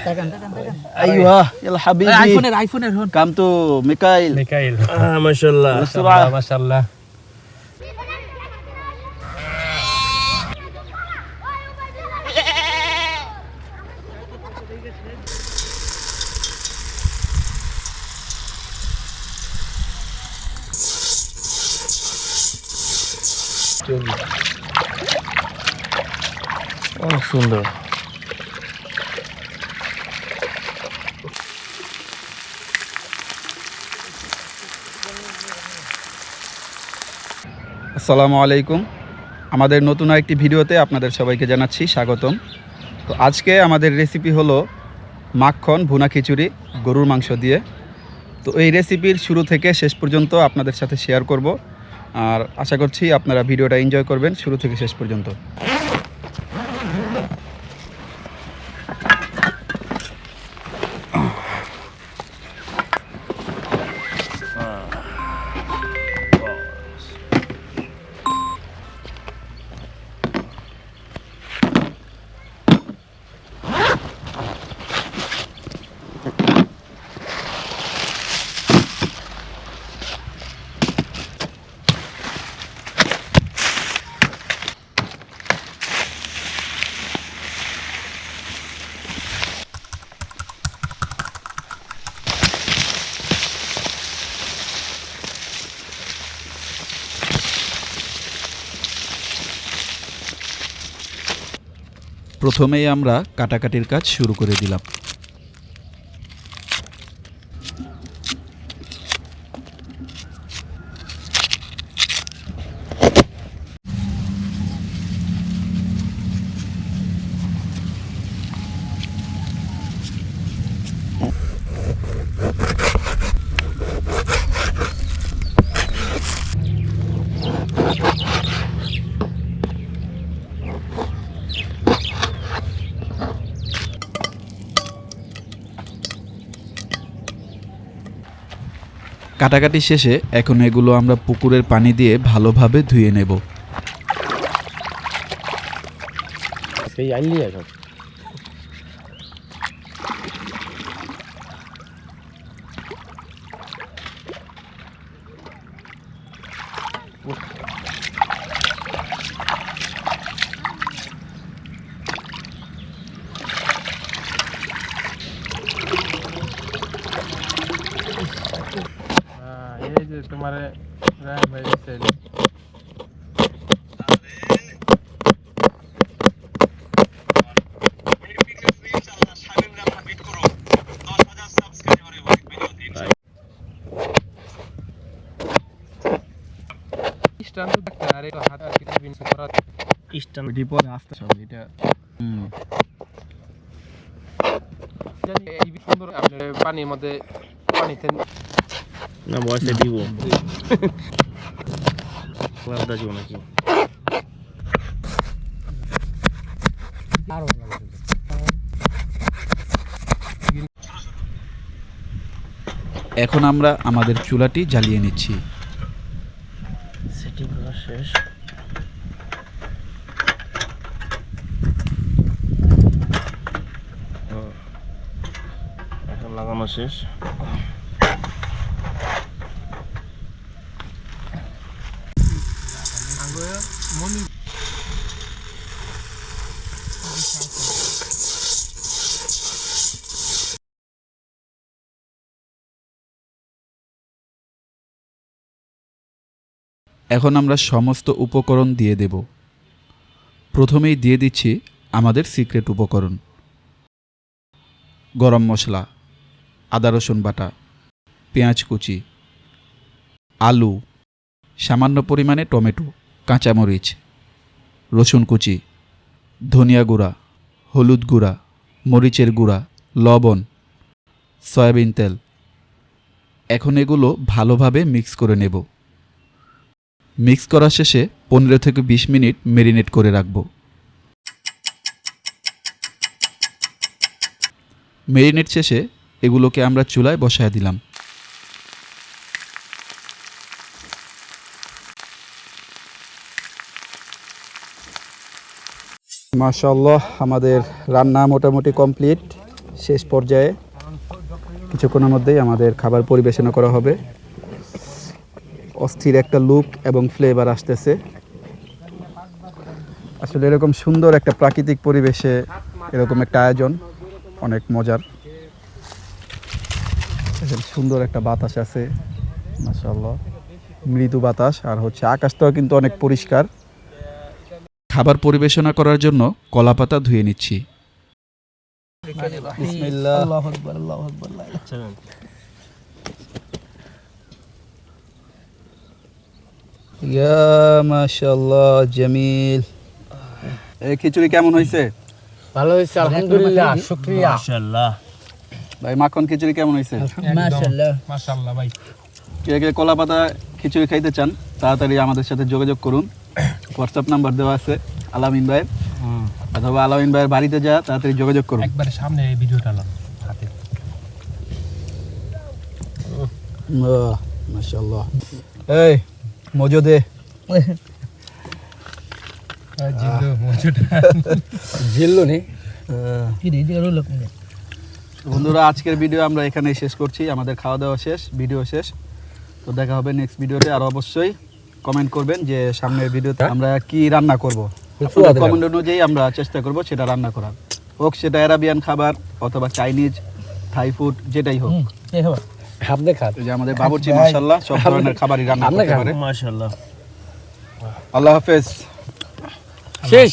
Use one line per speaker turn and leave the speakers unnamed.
ايوه يلا حبيبي.
আইফোনের হন।
كم تو ميكائيل.
ما شاء الله
بسرعة.
ما شاء الله. অনেক সুন্দর।
আসসালামু আলাইকুম। আমাদের নতুন আরেকটি ভিডিওতে আপনাদের সবাইকে জানাচ্ছি স্বাগতম। তো আজকে আমাদের রেসিপি হলো মাখন ভুনা খিচুড়ি গরুর মাংস দিয়ে। তো এই রেসিপির শুরু থেকে শেষ পর্যন্ত আপনাদের সাথে শেয়ার করব, আর আশা করছি আপনারা ভিডিওটা এনজয় করবেন শুরু থেকে শেষ পর্যন্ত। প্রথমেই আমরা কাটাকাটির কাজ শুরু করে দিলাম। কাটাকাটি শেষে এখন এগুলো আমরা পুকুরের পানি দিয়ে ভালোভাবে ধুয়ে নেব।
সেই আইলি এখন এই যে তোমার রায় ভাই সেল স্ট্যান্ড দেখতে আরে হাত আর কিছু বিন করা স্ট্যান্ড
ডিপোর আসতে সব এটা
জানি এই সুন্দর আপনি পানির মধ্যে পানিতে না বয়সে দিব লাদা জীবন নাকি আরো
এখন আমরা আমাদের চুলাটি জ্বালিয়ে নিচ্ছি।
সেটিং করা শেষ। এখন লাগানো শেষ।
এখন আমরা সমস্ত উপকরণ দিয়ে দেব। প্রথমেই দিয়ে দিচ্ছি আমাদের সিক্রেট উপকরণ, গরম মশলা, আদা রসুন বাটা, পেঁয়াজ কুচি, আলু, সামান্য পরিমাণে টমেটো, কাঁচামরিচ, রসুন কুচি, ধনিয়া গুঁড়া, হলুদ গুঁড়া, মরিচের গুঁড়া, লবণ, সয়াবিন তেল। এখন এগুলো ভালোভাবে মিক্স করে নেব। মিক্স করা শেষে 15 থেকে 20 মিনিট ম্যারিনেট করে রাখব। ম্যারিনেট শেষে এগুলোকে আমরা চুলায় বসায় দিলাম। মাশাআল্লাহ, আমাদের রান্না মোটামুটি কমপ্লিট। শেষ পর্যায়ে কিছুক্ষণের মধ্যেই আমাদের খাবার পরিবেশনা করা হবে। অস্থির একটা লুক এবং ফ্লেভার আসতেছে। আসলে এরকম সুন্দর একটা প্রাকৃতিক পরিবেশে এরকম একটা আয়োজন অনেক মজার। এখানে সুন্দর একটা বাতাস আছে, মাশাআল্লাহ, মৃদু বাতাস, আর হচ্ছে আকাশটাও কিন্তু অনেক পরিষ্কার। খাবার পরিবেশনা করার জন্য কলাপাতা ধুয়ে নিচ্ছি। বিসমিল্লাহ।
আল্লাহু আকবার, আল্লাহু আকবার।
ইয়া মাশাআল্লাহ, জামিল। এই খিচুড়ি কেমন হয়েছে?
ভালো হয়েছে আলহামদুলিল্লাহ, শুকরিয়া।
মাশাআল্লাহ
ভাই মাখন খিচুড়ি কেমন হয়েছে?
মাশাআল্লাহ।
মাশাআল্লাহ ভাই।
কে কে কলাপাতা খিচুড়ি খাইতে চান তাড়াতাড়ি আমাদের সাথে যোগাযোগ করুন। হোয়াটসঅ্যাপ নাম্বার দেওয়া আছে আলামিন ভাইয়ের, অথবা আলামিন ভাইয়ের বাড়িতে যা তাড়াতাড়ি যোগাযোগ করুন।
একবারে সামনে এই ভিডিওটা নাও হাতে।
মাশাআল্লাহ। এই মজো দে।
জিল্লু মজুটা।
জিল্লু নে কি দিদি আরো লোক নে।
বন্ধুরা, আজকের ভিডিও আমরা এখানেই শেষ করছি। আমাদের খাওয়া দাওয়া শেষ, ভিডিও শেষ। তো দেখা হবে নেক্সট ভিডিওতে। আর অবশ্যই কমেন্ট করবেন যে সামনের ভিডিওতে আমরা কি রান্না করব। কমেন্ট অনুযায়ী আমরা চেষ্টা করব সেটা রান্না করার, হোক সেটা অ্যারাবিয়ান খাবার অথবা চাইনিজ, থাই ফুড, যেটাই হোক।
এই খাবার আপনি খান।
এই যে আমাদের বাবুর্চি মাশাআল্লাহ সব ধরনের খাবারই রান্না করতে পারে।
মাশাআল্লাহ।
আল্লাহ হাফেজ।
শেষ।